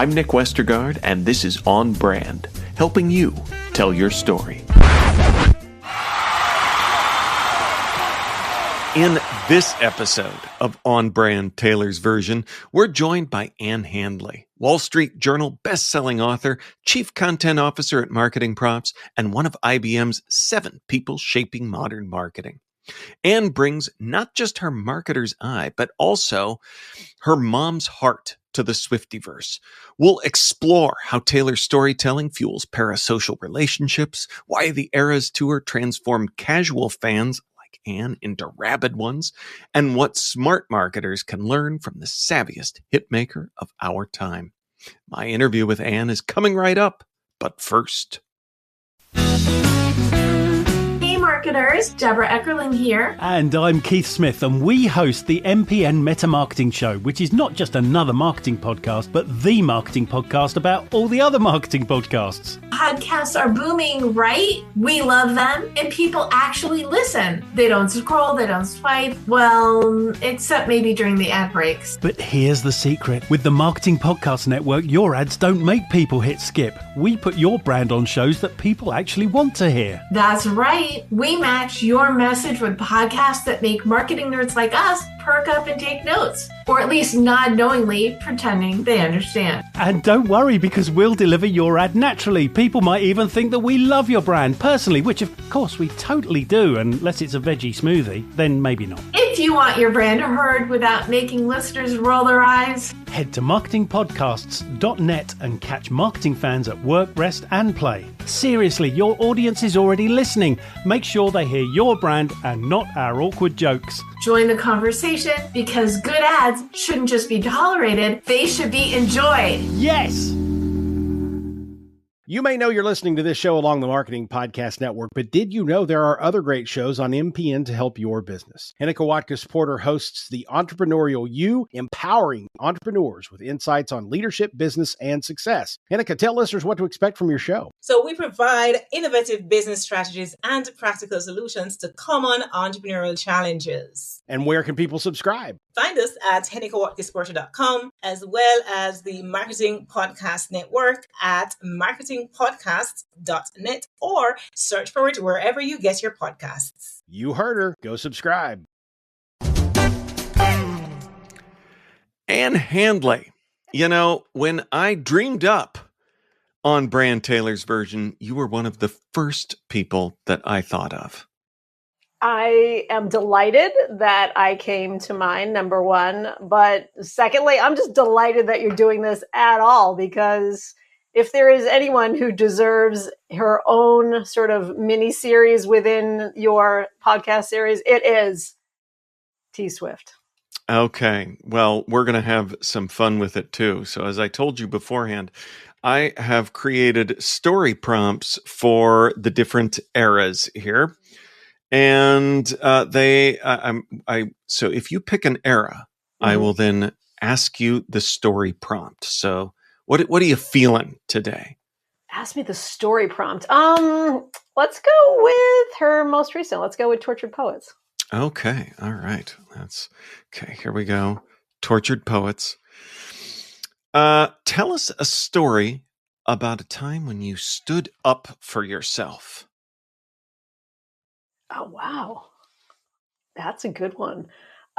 I'm Nick Westergaard, and this is On Brand, helping you tell your story. In this episode of On Brand Taylor's Version, we're joined by Ann Handley, Wall Street Journal best-selling author, Chief Content Officer at MarketingProfs, and one of IBM's 7 people shaping modern marketing. Ann brings not just her marketer's eye, but also her mom's heart to the Swiftiverse. We'll explore how Taylor's storytelling fuels parasocial relationships, why the Eras Tour transformed casual fans like Ann into rabid ones, and what smart marketers can learn from the savviest hitmaker of our time. My interview with Ann is coming right up, but first... Marketers, Deborah Eckerling here. And I'm Keith Smith, and we host the MPN Meta Marketing Show, which is not just another marketing podcast, but the marketing podcast about all the other marketing podcasts. Podcasts are booming, right? We love them, and people actually listen. They don't scroll, they don't swipe, well, except maybe during the ad breaks. But here's the secret. With the Marketing Podcast Network, your ads don't make people hit skip. We put your brand on shows that people actually want to hear. That's right. We match your message with podcasts that make marketing nerds like us perk up and take notes, or at least nod knowingly, pretending they understand. And don't worry, because we'll deliver your ad naturally. People might even think that we love your brand personally, which of course we totally do, unless it's a veggie smoothie, then maybe not. If you want your brand heard without making listeners roll their eyes, head to marketingpodcasts.net and catch marketing fans at work, rest, and play. Seriously, your audience is already listening. Make sure they hear your brand and not our awkward jokes. Join the conversation, because good ads shouldn't just be tolerated, they should be enjoyed. Yes! You may know you're listening to this show along the Marketing Podcast Network, but did you know there are other great shows on MPN to help your business? Henneke Watkins-Porter hosts The Entrepreneurial You, empowering entrepreneurs with insights on leadership, business, and success. Henneke, tell listeners what to expect from your show. So we provide innovative business strategies and practical solutions to common entrepreneurial challenges. And where can people subscribe? Find us at HennekeWatkins-Porter.com, as well as the Marketing Podcast Network at marketingpodcasts.net, or search for it wherever you get your podcasts. You heard her. Go subscribe. Ann Handley. You know, when I dreamed up On Brand Taylor's Version, you were one of the first people that I thought of. I am delighted that I came to mind, number one. But secondly, I'm just delighted that you're doing this at all, because if there is anyone who deserves her own sort of mini series within your podcast series, it is T Swift. Okay. Well, we're going to have some fun with it too. So as I told you beforehand, I have created story prompts for the different eras here. And so if you pick an era, I will then ask you the story prompt. So what are you feeling today? Ask me the story prompt. Let's go with her most recent. Let's go with Tortured Poets. Okay. All right. That's okay. Here we go. Tortured Poets. Tell us a story about a time when you stood up for yourself. Oh, wow. That's a good one.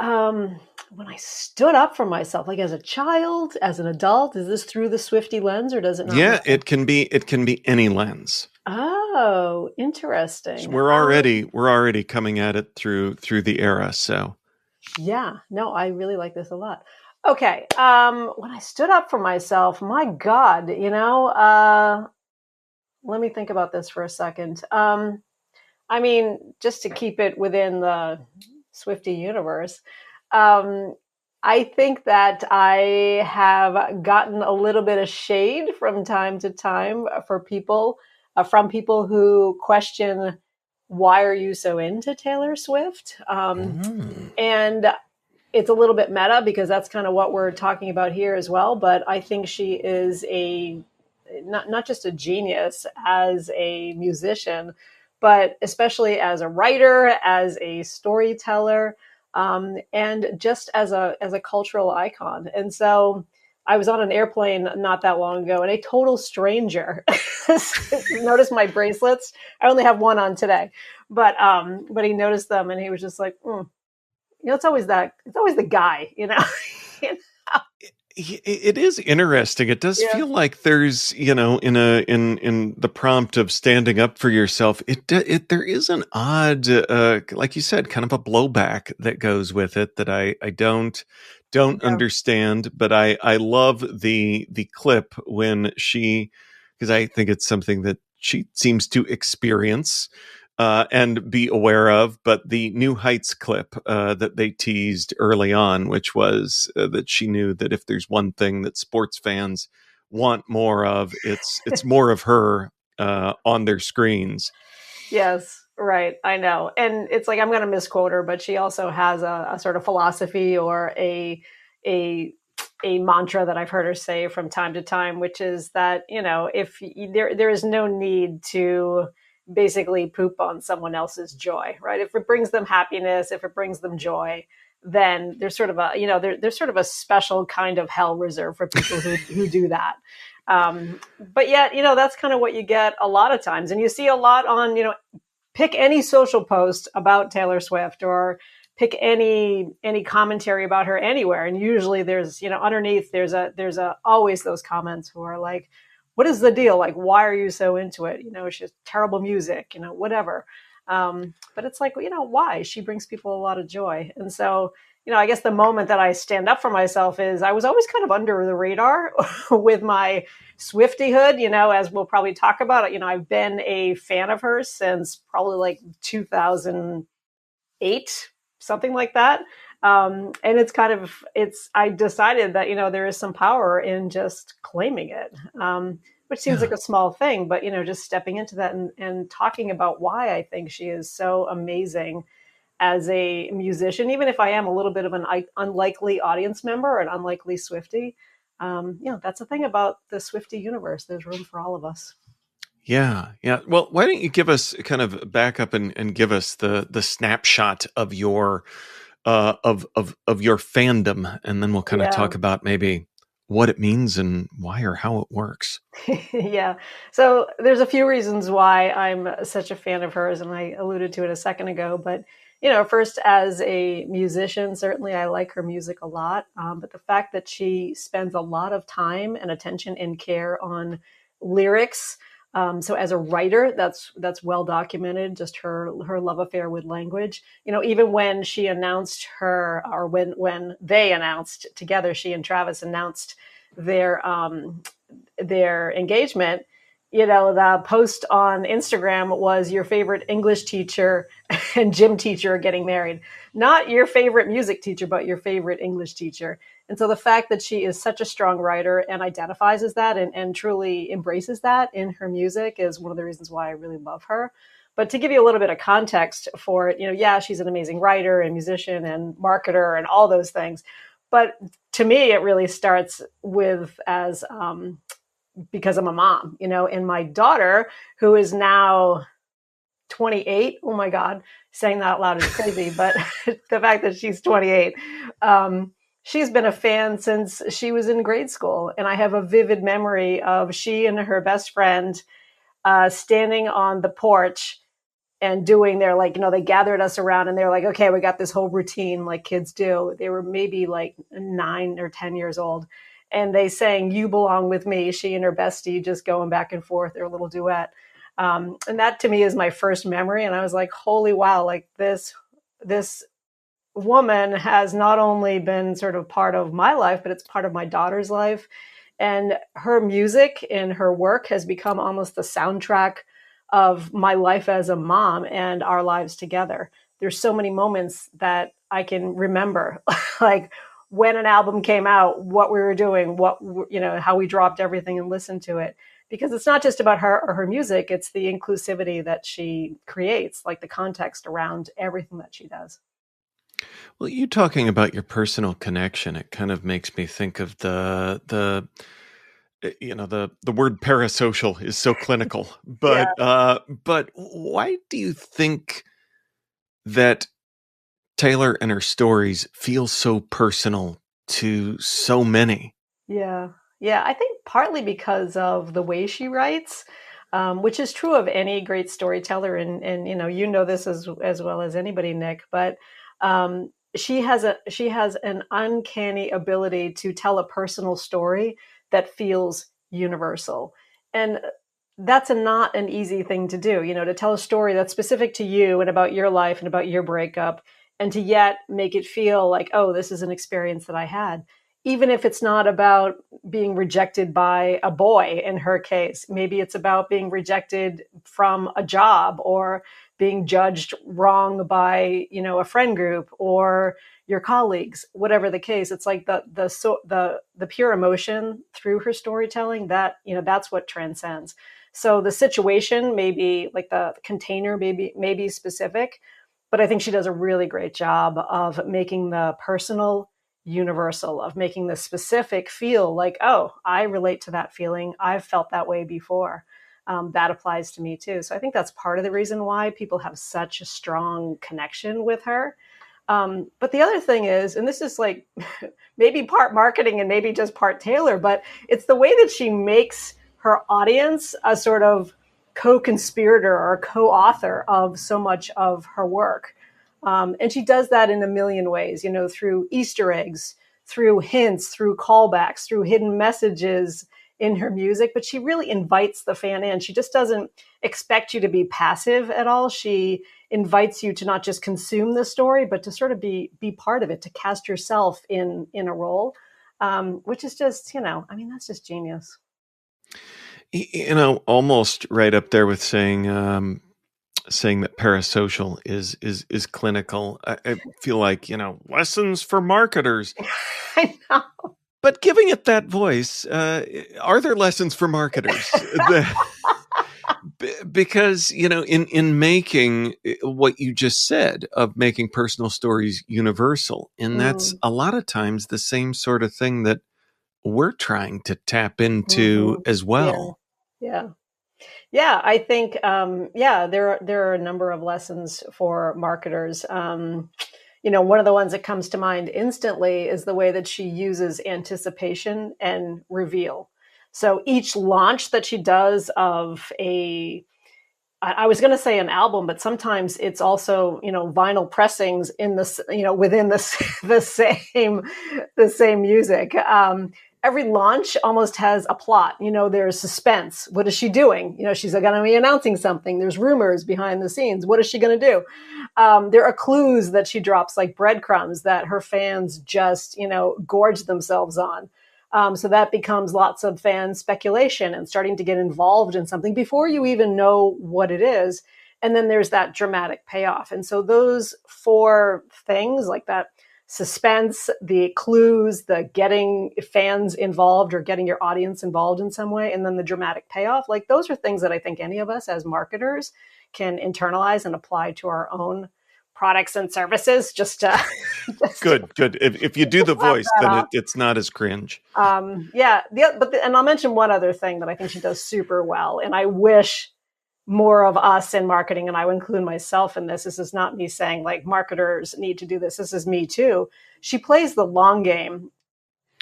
When I stood up for myself, like as a child, as an adult, is this through the Swiftie lens, or does it not? Yeah, it can be any lens. Oh, interesting. So we're already coming at it through the era. So yeah, no, I really like this a lot. Okay. When I stood up for myself, my God, let me think about this for a second. I mean, just to keep it within the Swiftie universe, I think that I have gotten a little bit of shade from time to time from people who question, why are you so into Taylor Swift? And it's a little bit meta, because that's kind of what we're talking about here as well. But I think she is not just a genius as a musician, but especially as a writer, as a storyteller, and just as a cultural icon. And so I was on an airplane not that long ago, and a total stranger noticed my bracelets. I only have one on today, but he noticed them, and he was just like, it's always the guy, You know? It is interesting. It does feel like there's, in the prompt of standing up for yourself, there is an odd, like you said, kind of a blowback that goes with it that I don't understand. But I love the clip when because I think it's something that she seems to experience and be aware of, but the New Heights clip that they teased early on, which was that she knew that if there's one thing that sports fans want more of, it's more of her on their screens. Yes, right. I know. And it's like, I'm going to misquote her, but she also has a sort of philosophy or a mantra that I've heard her say from time to time, which is that, if there is no need to basically poop on someone else's joy, right? If it brings them happiness, if it brings them joy, then there's sort of there's sort of a special kind of hell reserved for people who do that. But yet, that's kind of what you get a lot of times. And you see a lot on, pick any social post about Taylor Swift or pick any commentary about her anywhere. And usually there's, underneath there's always those comments who are like, what is the deal? Like, why are you so into it? It's just terrible music, whatever. But it's like, why? She brings people a lot of joy. And so, I guess the moment that I stand up for myself is I was always kind of under the radar with my Swiftyhood, as we'll probably talk about it. I've been a fan of hers since probably like 2008, something like that. And I decided that, there is some power in just claiming it, which seems like a small thing, but, just stepping into that and talking about why I think she is so amazing as a musician, even if I am a little bit of an unlikely audience member, an unlikely Swiftie. That's the thing about the Swiftie universe. There's room for all of us. Yeah. Well, why don't you give us kind of back up and give us the snapshot of your of your fandom, and then we'll kind of talk about maybe what it means and why or how it works. Yeah. So there's a few reasons why I'm such a fan of hers, and I alluded to it a second ago. But, first, as a musician, certainly I like her music a lot. But the fact that she spends a lot of time and attention and care on lyrics. So as a writer, that's well documented, just her love affair with language. Even when she announced or when they announced together, she and Travis announced their engagement, the post on Instagram was your favorite English teacher and gym teacher getting married, not your favorite music teacher, but your favorite English teacher. And so the fact that she is such a strong writer and identifies as that and truly embraces that in her music is one of the reasons why I really love her. But to give you a little bit of context for it, she's an amazing writer and musician and marketer and all those things. But to me, it really starts with because I'm a mom, and my daughter, who is now 28. Oh my God, saying that out loud is crazy. But the fact that she's 28, she's been a fan since she was in grade school. And I have a vivid memory of she and her best friend standing on the porch and doing their, they gathered us around and they're like, okay, we got this whole routine like kids do. They were maybe like 9 or 10 years old. And they sang "You Belong With Me," she and her bestie just going back and forth, their little duet. And that to me is my first memory. And I was like, holy wow, like this woman has not only been sort of part of my life, but it's part of my daughter's life. And her music and her work has become almost the soundtrack of my life as a mom and our lives together. There's so many moments that I can remember, like when an album came out, what we were doing, how we dropped everything and listened to it. Because it's not just about her or her music, it's the inclusivity that she creates, like the context around everything that she does. Well, you talking about your personal connection, it kind of makes me think of the word parasocial is so clinical, but but why do you think that Taylor and her stories feel so personal to so many? Yeah. Yeah. I think partly because of the way she writes, which is true of any great storyteller. And you know this as well as anybody, Nick, but she has an uncanny ability to tell a personal story that feels universal. And that's not an easy thing to do, to tell a story that's specific to you and about your life and about your breakup, and to yet make it feel like, oh, this is an experience that I had. Even if it's not about being rejected by a boy in her case, maybe it's about being rejected from a job or being judged wrong by, a friend group or your colleagues, whatever the case. It's like the pure emotion through her storytelling that, that's what transcends. So the situation may be like the container may be specific, but I think she does a really great job of making the personal universal, of making the specific feel like, oh, I relate to that feeling. I've felt that way before. That applies to me too. So I think that's part of the reason why people have such a strong connection with her. But the other thing is, and this is like maybe part marketing and maybe just part Taylor, but it's the way that she makes her audience a sort of co-conspirator or co-author of so much of her work. And she does that in a million ways, through Easter eggs, through hints, through callbacks, through hidden messages in her music. But she really invites the fan in. She just doesn't expect you to be passive at all. She invites you to not just consume the story, but to sort of be part of it, to cast yourself in a role, which is just, that's just genius. Almost right up there with saying that parasocial is clinical. I feel like, lessons for marketers. I know. But giving it that voice, are there lessons for marketers? Because, in making what you just said of making personal stories universal, and that's a lot of times the same sort of thing that we're trying to tap into as well. Yeah. Yeah, I think, there are a number of lessons for marketers. One of the ones that comes to mind instantly is the way that she uses anticipation and reveal. So each launch that she does of I was going to say an album, but sometimes it's also, vinyl pressings in this, within the same music. Every launch almost has a plot. There's suspense. What is she doing? She's going to be announcing something. There's rumors behind the scenes. What is she going to do? There are clues that she drops, like breadcrumbs that her fans just, gorge themselves on. So that becomes lots of fan speculation and starting to get involved in something before you even know what it is. And then there's that dramatic payoff. And so those four things, like that suspense, the clues, the getting fans involved or getting your audience involved in some way, and then the dramatic payoff, like those are things that I think any of us as marketers can internalize and apply to our own products and services. Good. If you do the voice, then it's not as cringe. And I'll mention one other thing that I think she does super well, and I wish more of us in marketing, and I would include myself in this. This is not me saying like marketers need to do this. This is me too. She plays the long game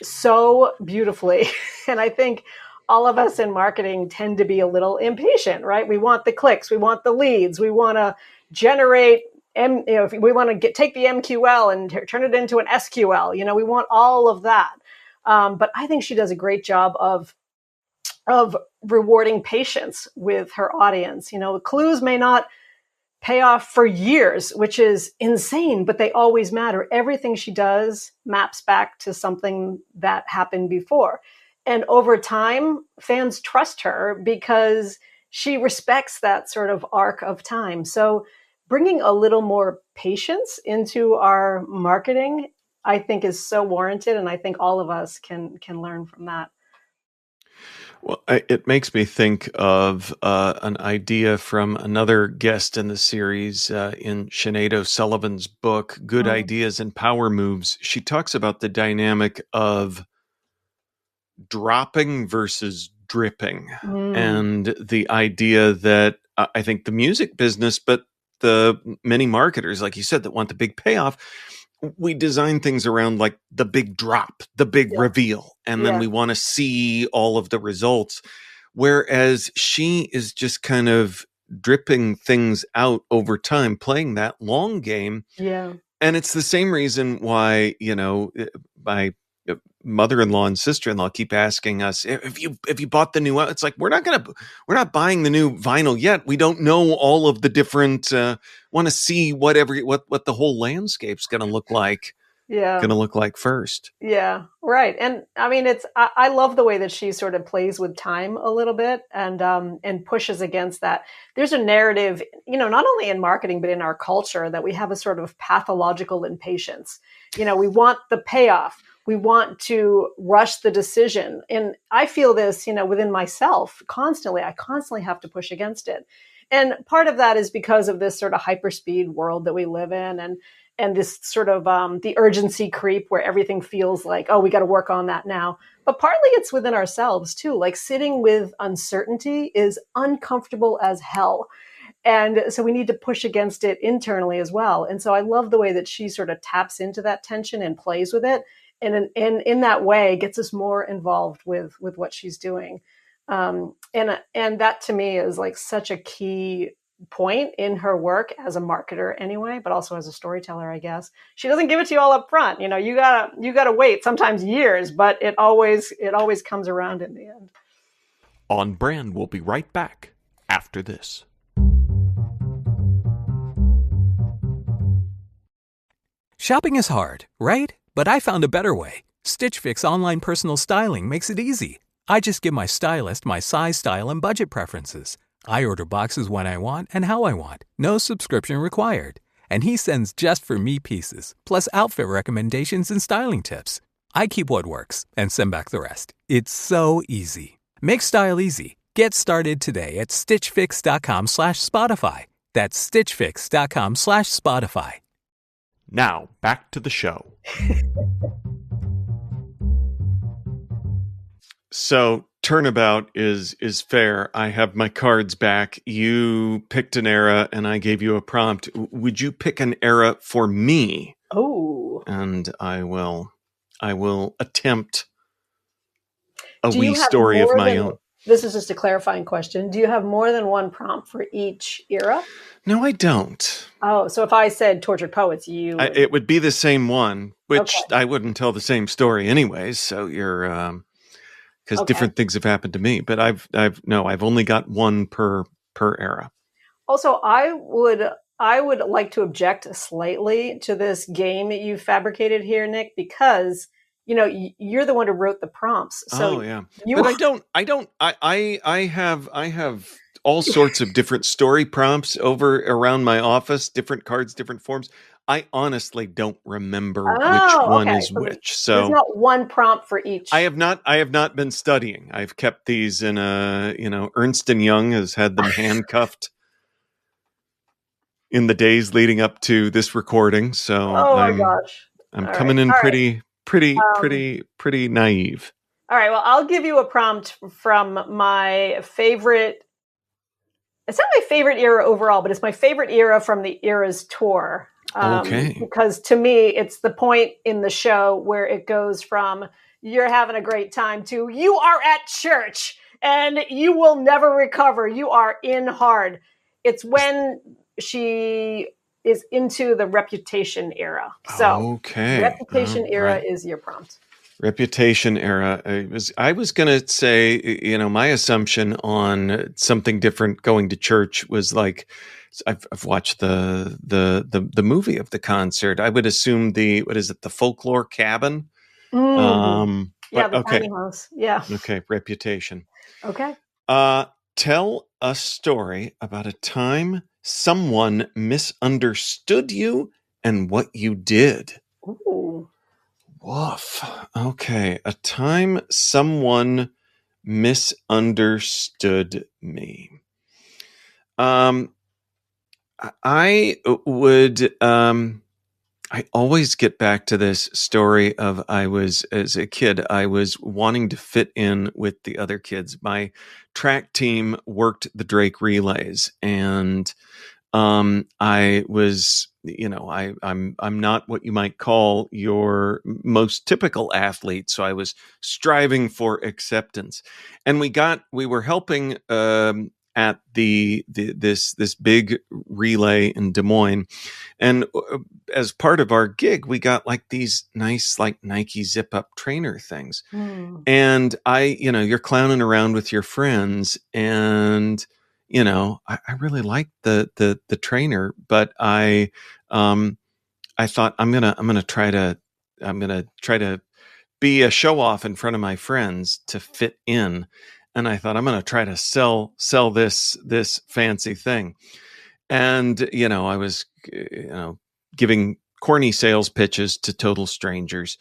so beautifully. And I think all of us in marketing tend to be a little impatient, right? We want the clicks. We want the leads. We want to generate, if we want to take the MQL and turn it into an SQL, we want all of that. But I think she does a great job of rewarding patience with her audience. The clues may not pay off for years, which is insane, but they always matter. Everything she does maps back to something that happened before. And over time, fans trust her because she respects that sort of arc of time. So bringing a little more patience into our marketing, I think, is so warranted. And I think all of us can learn from that. Well, it makes me think of an idea from another guest in the series in Sinead O'Sullivan's book, Good Ideas and Power Moves. She talks about the dynamic of dropping versus dripping, and the idea that I think the music business, but the many marketers, like you said, that want the big payoff, we design things around like the big drop, the big reveal, and then we want to see all of the results. Whereas she is just kind of dripping things out over time, playing that long game. Yeah. And it's the same reason why, my mother-in-law and sister-in-law keep asking us, if you bought the new, it's like, we're not buying the new vinyl yet. We don't know all of the different, want to see what the whole landscape's going to look like. Going to look like first. Yeah, right. And I mean, I love the way that she sort of plays with time a little bit and pushes against that. There's a narrative, not only in marketing, but in our culture, that we have a sort of pathological impatience. We want the payoff. We want to rush the decision. And I feel this, within myself constantly. I constantly have to push against it. And part of that is because of this sort of hyperspeed world that we live in, and this sort of the urgency creep where everything feels like, oh, we got to work on that now. But partly it's within ourselves too. Like sitting with uncertainty is uncomfortable as hell. And so we need to push against it internally as well. And so I love the way that she sort of taps into that tension and plays with it. And in that way gets us more involved with what she's doing. And that to me is like such a key point in her work as a marketer anyway, but also as a storyteller, I guess. She doesn't give it to you all up front. You gotta wait, sometimes years, but it always comes around in the end. On Brand will be right back after this. Shopping is hard, right? But I found a better way. Stitch Fix online personal styling makes it easy. I just give my stylist my size, style, and budget preferences. I order boxes when I want and how I want. No subscription required. And he sends just for me pieces, plus outfit recommendations and styling tips. I keep what works and send back the rest. It's so easy. Make style easy. Get started today at stitchfix.com/Spotify. That's stitchfix.com/Spotify. Now, back to the show. So, turnabout is fair. I have my cards back. You picked an era and I gave you a prompt. Would you pick an era for me? Oh. And I will attempt a wee story of my own. This is just a clarifying question. Do you have more than one prompt for each era? No, I don't. Oh, so if I said tortured poets, it would be the same one, which I wouldn't tell the same story anyways. So you're, because different things have happened to me, but I've only got one per era. Also, I would like to object slightly to this game that you fabricated here, Nick, because you're the one who wrote the prompts. So but I have all sorts of different story prompts around my office, different cards, different forms. I honestly don't remember which one is which. So there's not one prompt for each. I have not been studying. I've kept these in Ernst & Young has had them handcuffed in the days leading up to this recording. So my gosh. I'm coming in pretty naive. All right. Well, I'll give you a prompt from my favorite. It's not my favorite era overall, but it's my favorite era from the Eras tour. Because to me, it's the point in the show where it goes from you're having a great time to you are at church and you will never recover. You are in hard. It's when she is into the Reputation era. So Reputation era is your prompt. Reputation era. I was going to say, my assumption on something different going to church was like, I've watched the movie of the concert. I would assume the Folklore Cabin? The tiny house. Yeah. Okay. Reputation. Okay. Tell a story about a time someone misunderstood you and what you did. Ooh. Woof. Okay. A time someone misunderstood me. I always get back to this story of as a kid, I was wanting to fit in with the other kids. My track team worked the Drake relays and I was I'm not what you might call your most typical athlete. So I was striving for acceptance, and we were helping at this big relay in Des Moines, and as part of our gig, we got like these nice like Nike zip up trainer things, and you're clowning around with your friends, and I really liked the trainer, but I thought I'm gonna try to be a show off in front of my friends to fit in, and I thought I'm gonna try to sell this fancy thing, and I was giving corny sales pitches to total strangers.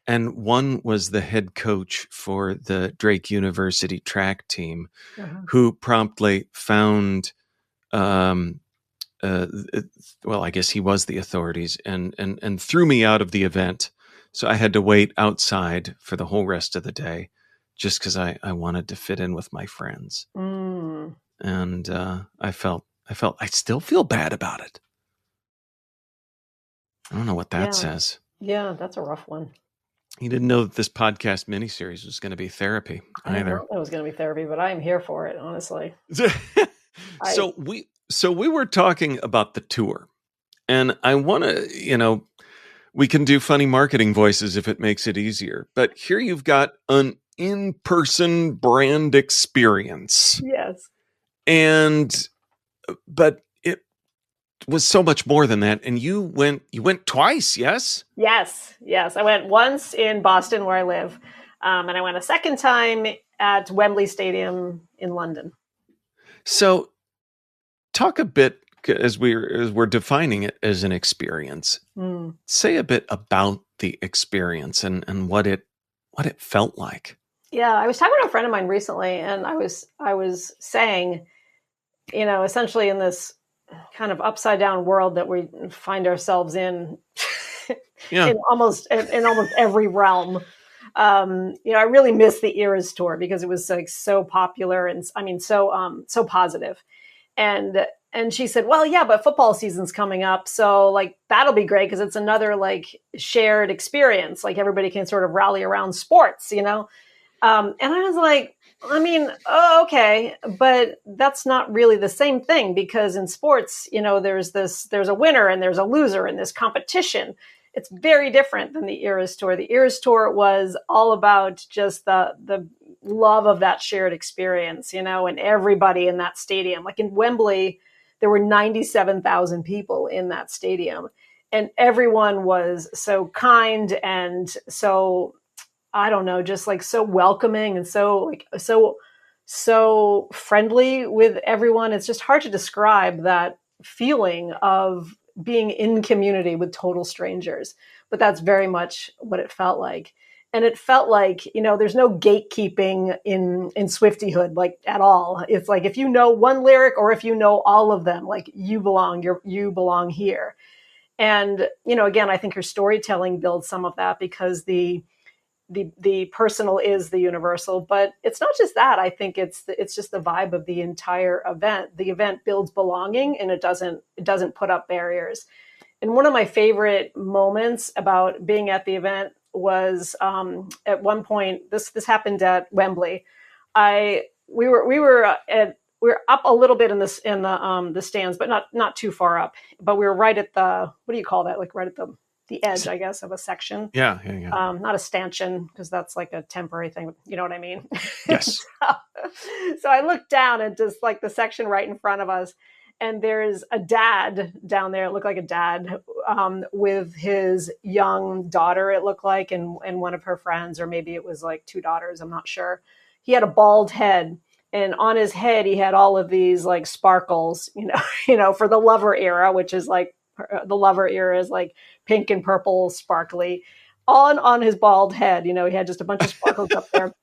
And one was the head coach for the Drake University track team, who promptly found, well, I guess he was the authorities, and threw me out of the event. So I had to wait outside for the whole rest of the day, just because I wanted to fit in with my friends. And I still feel bad about it. I don't know what that says. Yeah, that's a rough one. You didn't know that this podcast miniseries was going to be therapy either. I didn't know it was going to be therapy, but I am here for it, honestly. So we were talking about the tour, and I want to, we can do funny marketing voices if it makes it easier. But here you've got an in-person brand experience. Yes. But it was so much more than that. And you went twice, yes? Yes. I went once in Boston, where I live, and I went a second time at Wembley Stadium in London. So, talk a bit, as we're defining it as an experience. Say a bit about the experience and what it felt like. Yeah, I was talking to a friend of mine recently, and I was saying, essentially in this kind of upside down world that we find ourselves in, in almost every realm. I really miss the Eras tour because it was like so popular and so positive. And she said, well, yeah, but football season's coming up. So like, that'll be great because it's another like shared experience. Like everybody can sort of rally around sports, And I was like, okay, but that's not really the same thing because in sports, there's a winner and there's a loser in this competition. It's very different than the Eras tour. The Eras tour was all about just the love of that shared experience, and everybody in that stadium. Like in Wembley, there were 97,000 people in that stadium, and everyone was so kind and so, I don't know, just like so welcoming and so friendly with everyone. It's just hard to describe that feeling of being in community with total strangers, but that's very much what it felt like. And it felt like, there's no gatekeeping in Swiftyhood, like at all. It's like, if you know one lyric or if you know all of them, like you belong here. And, again, I think her storytelling builds some of that because the personal is the universal, but it's not just that. I think it's just the vibe of the entire event. The event builds belonging and it doesn't put up barriers. And one of my favorite moments about being at the event was at one point, this happened at Wembley. We were up a little bit in the stands, but not too far up, but we were right at the, what do you call that? Like right at the edge, I guess, of a section. Yeah. Not a stanchion, because that's like a temporary thing. You know what I mean? Yes. So I looked down at just like the section right in front of us, and there's a dad down there. It looked like a dad with his young daughter, it looked like, and one of her friends, or maybe it was like two daughters. I'm not sure. He had a bald head, and on his head, he had all of these like sparkles, for the lover era, which is like, the lover era is like pink and purple sparkly on his bald head. He had just a bunch of sparkles up there.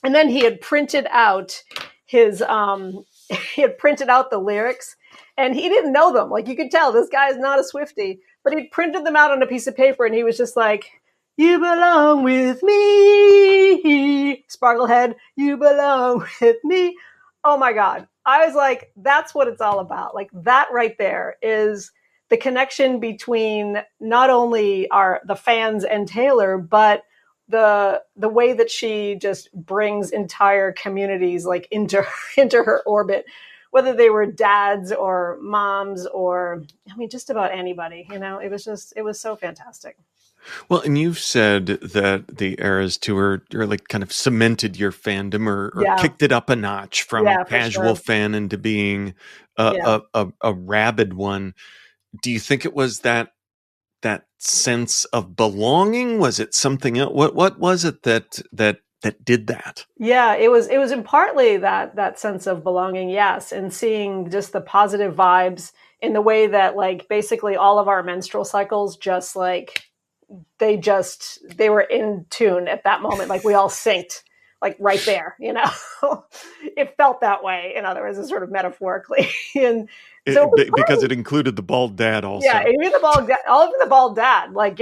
And then he had printed out the lyrics, and he didn't know them. Like, you could tell this guy is not a Swiftie, but he printed them out on a piece of paper, and he was just like, you belong with me, Sparklehead, you belong with me. Oh my God. I was like, that's what it's all about. Like, that right there is the connection between not only the fans and Taylor, but the way that she just brings entire communities like into her orbit, whether they were dads or moms or, I mean, just about anybody, it was so fantastic. Well, and you've said that the Eras Tour really kind of cemented your fandom or kicked it up a notch from casual fan into being a rabid one. Do you think it was that sense of belonging? Was it something else? What was it that did that? Yeah, it was in partly that sense of belonging, yes, and seeing just the positive vibes in the way that like basically all of our menstrual cycles just like they were in tune at that moment, like we all synced like right there, it felt that way. In other words, sort of metaphorically, and so because it included the bald dad also. Yeah, even the bald dad, all of the bald dad, like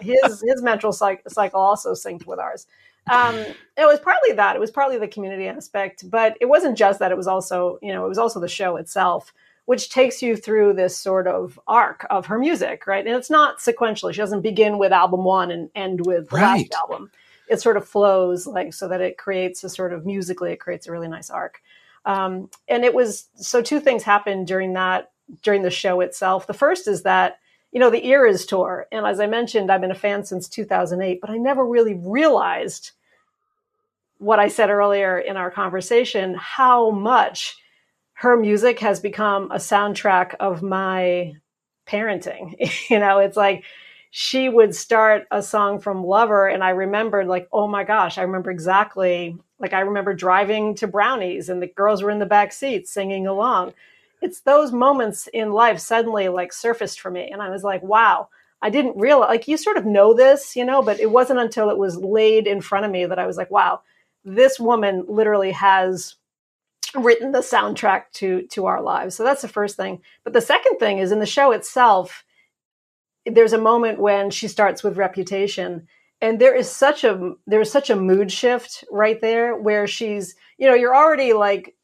his menstrual cycle also synced with ours. It was partly that. It was partly the community aspect, but it wasn't just that. It was also the show itself, which takes you through this sort of arc of her music, right? And it's not sequentially. She doesn't begin with album one and end with the last album. It sort of flows like so that it creates musically, it creates a really nice arc. And it was, so two things happened during the show itself. The first is that, the Eras tour. And as I mentioned, I've been a fan since 2008, but I never really realized what I said earlier in our conversation, how much her music has become a soundtrack of my parenting. It's like she would start a song from Lover. And I remembered like, oh my gosh, I remember exactly. Like I remember driving to Brownies and the girls were in the back seat singing along. It's those moments in life suddenly like surfaced for me. And I was like, wow, I didn't realize, like you sort of know this, but it wasn't until it was laid in front of me that I was like, wow, this woman literally has written the soundtrack to our lives. So that's the first thing. But the second thing is in the show itself, there's a moment when she starts with Reputation. And there is such a mood shift right there where she's, you're already at like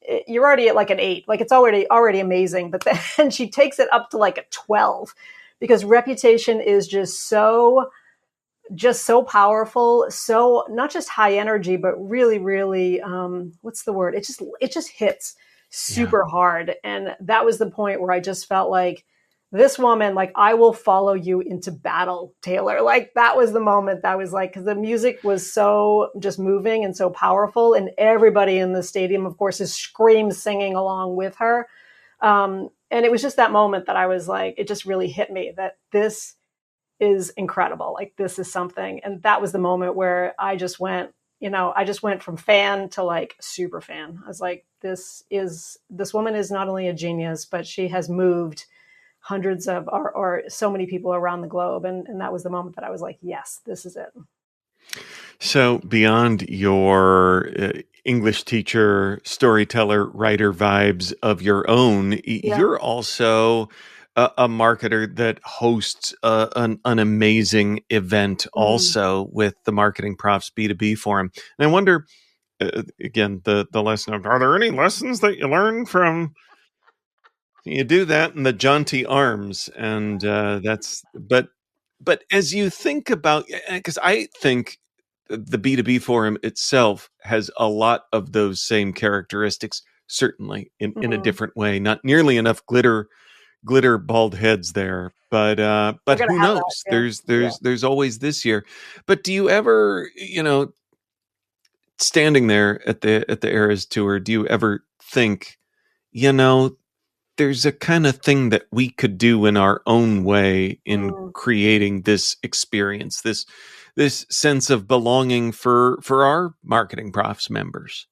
an 8, like it's already amazing. But then she takes it up to like a 12 because Reputation is just so powerful. So not just high energy, but really, really, what's the word? It just hits super hard. And that was the point where I just felt like, this woman, like, I will follow you into battle, Taylor. Like, that was the moment that was like, because the music was so just moving and so powerful. And everybody in the stadium, of course, is singing along with her. And it was just that moment that I was like, it just really hit me that this is incredible. Like, this is something. And that was the moment where I just went from fan to like super fan. I was like, this woman is not only a genius, but she has moved hundreds of or so many people around the globe. And that was the moment that I was like, yes, this is it. So beyond your English teacher, storyteller, writer vibes of your own, you're also a marketer that hosts an amazing event also with the MarketingProfs B2B Forum. And I wonder, again, the lesson of, are there any lessons that you learn from... You do that in the jaunty arms, and but as you think about, because I think the B2B forum itself has a lot of those same characteristics, certainly in a different way. Not nearly enough glitter bald heads there, but who knows? There's always this year. But do you ever, standing there at the Eras tour, do you ever think, there's a kind of thing that we could do in our own way in creating this experience, this sense of belonging for our MarketingProfs members?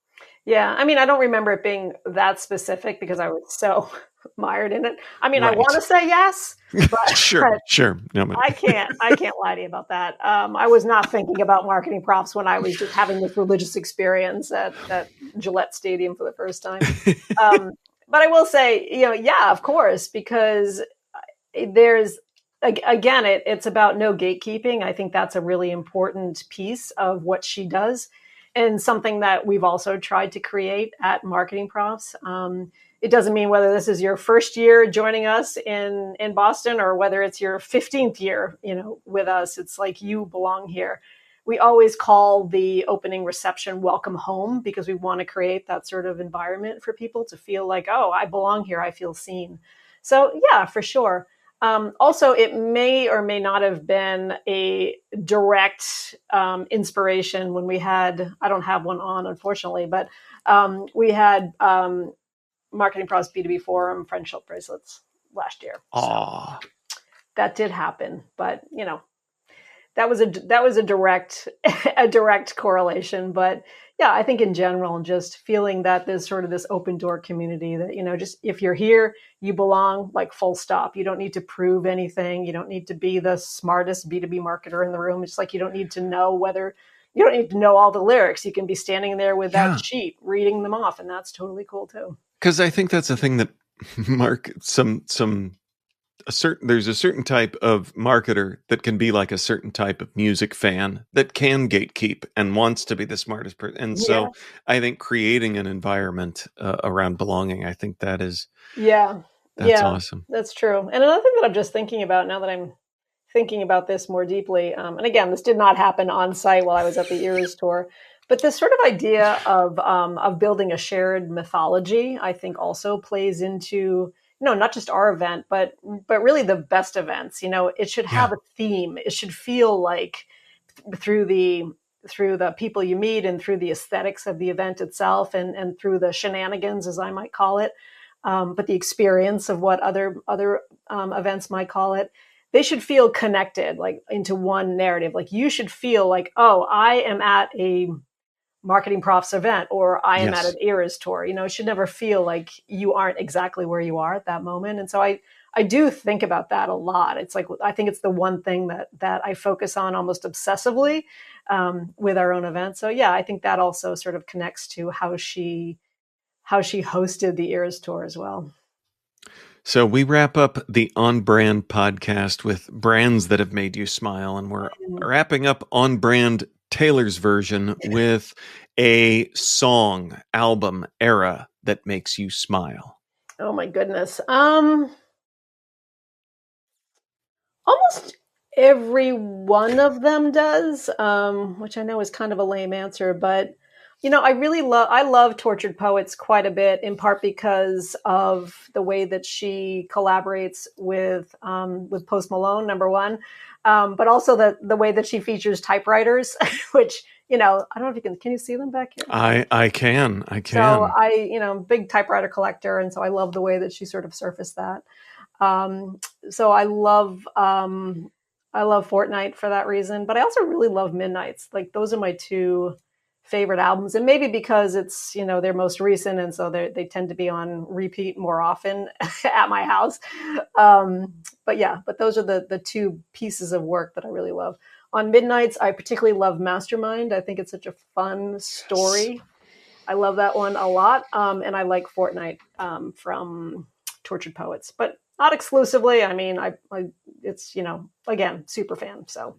Yeah. I mean, I don't remember it being that specific because I was so mired in it. I mean, right. I want to say yes, but sure. No, I can't lie to you about that. I was not thinking about MarketingProfs when I was just having this religious experience at Gillette Stadium for the first time. But I will say, yeah, of course, because there's, again, it's about no gatekeeping. I think that's a really important piece of what she does. and something that we've also tried to create at Marketing Profs. It doesn't mean whether this is your first year joining us in Boston or whether it's your 15th year, with us. It's like you belong here. We always call the opening reception welcome home because we want to create that sort of environment for people to feel like, oh, I belong here. I feel seen. So yeah, for sure. Also, it may or may not have been a direct inspiration when we had, I don't have one on, unfortunately, but we had Marketing Profs B2B Forum friendship bracelets last year. Aww. So that did happen, but that was a direct correlation. But yeah, I think in general, just feeling that there's sort of this open door community that, just if you're here, you belong, like full stop. You don't need to prove anything. You don't need to be the smartest B2B marketer in the room. It's like you don't need to know all the lyrics. You can be standing there with that sheet, reading them off, and that's totally cool too. Because I think that's the thing that there's a certain type of marketer that can be like a certain type of music fan that can gatekeep and wants to be the smartest person. And so I think creating an environment around belonging, I think that is, that's awesome. That's true. And another thing that I'm just thinking about now that I'm thinking about this more deeply, and again, this did not happen on site while I was at the Eras tour, but this sort of idea of building a shared mythology, I think also plays into, not just our event, but really the best events. It should have a theme. It should feel like through the people you meet and through the aesthetics of the event itself and through the shenanigans, as I might call it, but the experience of what other events might call it, they should feel connected, like into one narrative. Like you should feel like, oh, I am at a Marketing Profs event, or I am at an Eras tour. It should never feel like you aren't exactly where you are at that moment. And so I do think about that a lot. It's like, I think it's the one thing that I focus on almost obsessively with our own event. So yeah, I think that also sort of connects to how she hosted the Eras tour as well. So we wrap up the On Brand podcast with brands that have made you smile, and we're wrapping up On Brand Taylor's version with a song, album, era that makes you smile. Oh my goodness. Almost every one of them does, which I know is kind of a lame answer, but I love Tortured Poets quite a bit, in part because of the way that she collaborates with Post Malone, number one. But also the way that she features typewriters, which, I don't know if can you see them back here? I can. So big typewriter collector. And so I love the way that she sort of surfaced that. So I love Fortnite for that reason, but I also really love Midnights. Like those are my two favorite albums, and maybe because it's their most recent, and so they tend to be on repeat more often at my house. But those are the two pieces of work that I really love. On Midnights, I particularly love Mastermind. I think it's such a fun story. I love that one a lot, and I like Fortnite from Tortured Poets, but not exclusively. I mean, it's again, super fan. So.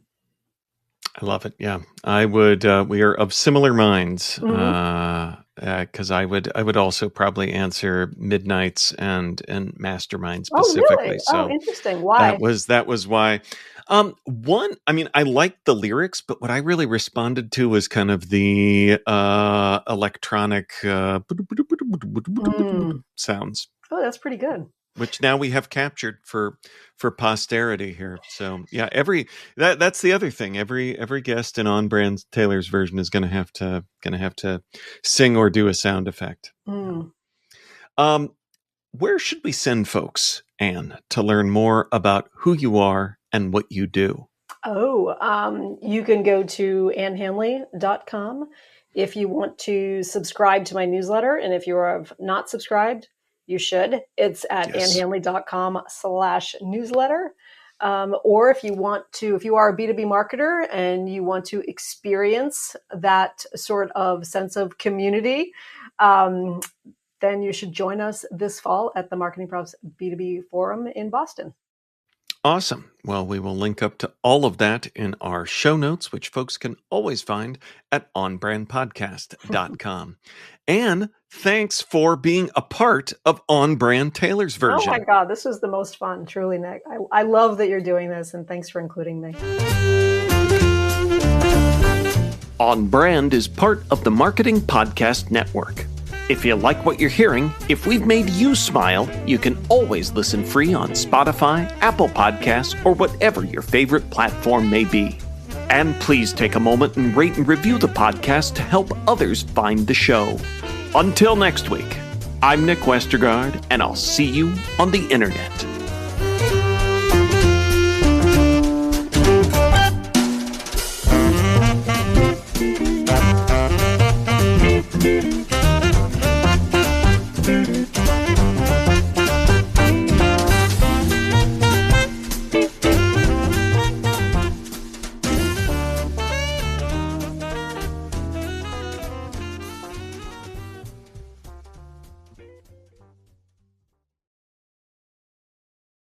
I love it. Yeah, I would. We are of similar minds because I would also probably answer Midnights and Mastermind specifically. Oh, really? So interesting. Why? That was why. One, I mean, I liked the lyrics, but what I really responded to was kind of the electronic sounds. Oh, that's pretty good. Which now we have captured for posterity here. So yeah, that's the other thing. Every guest in On Brand Taylor's version is going to have to sing or do a sound effect. Where should we send folks, Ann, to learn more about who you are and what you do? You can go to annhandley.com if you want to subscribe to my newsletter, and if you are not subscribed, you should. It's at annhandley.com/newsletter. Or if you are a B2B marketer and you want to experience that sort of sense of community, then you should join us this fall at the Marketing Profs B2B Forum in Boston. Awesome. Well, we will link up to all of that in our show notes, which folks can always find at onbrandpodcast.com. And thanks for being a part of On Brand Taylor's version. Oh my God, this was the most fun, truly, Nick. I love that you're doing this, and thanks for including me. On Brand is part of the Marketing Podcast Network. If you like what you're hearing, if we've made you smile, you can always listen free on Spotify, Apple Podcasts, or whatever your favorite platform may be. And please take a moment and rate and review the podcast to help others find the show. Until next week, I'm Nick Westergaard, and I'll see you on the internet.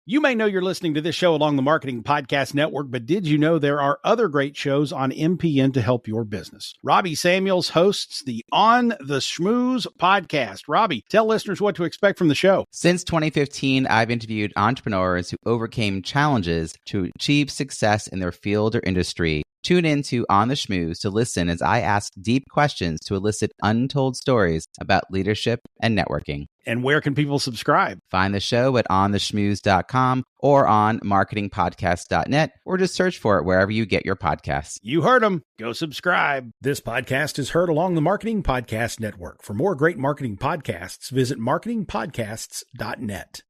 You may know you're listening to this show along the Marketing Podcast Network, but did you know there are other great shows on MPN to help your business? Robbie Samuels hosts the On the Schmooze podcast. Robbie, tell listeners what to expect from the show. Since 2015, I've interviewed entrepreneurs who overcame challenges to achieve success in their field or industry. Tune in to On the Schmooze to listen as I ask deep questions to elicit untold stories about leadership and networking. And where can people subscribe? Find the show at ontheschmooze.com or on marketingpodcast.net, or just search for it wherever you get your podcasts. You heard them. Go subscribe. This podcast is heard along the Marketing Podcast Network. For more great marketing podcasts, visit marketingpodcasts.net.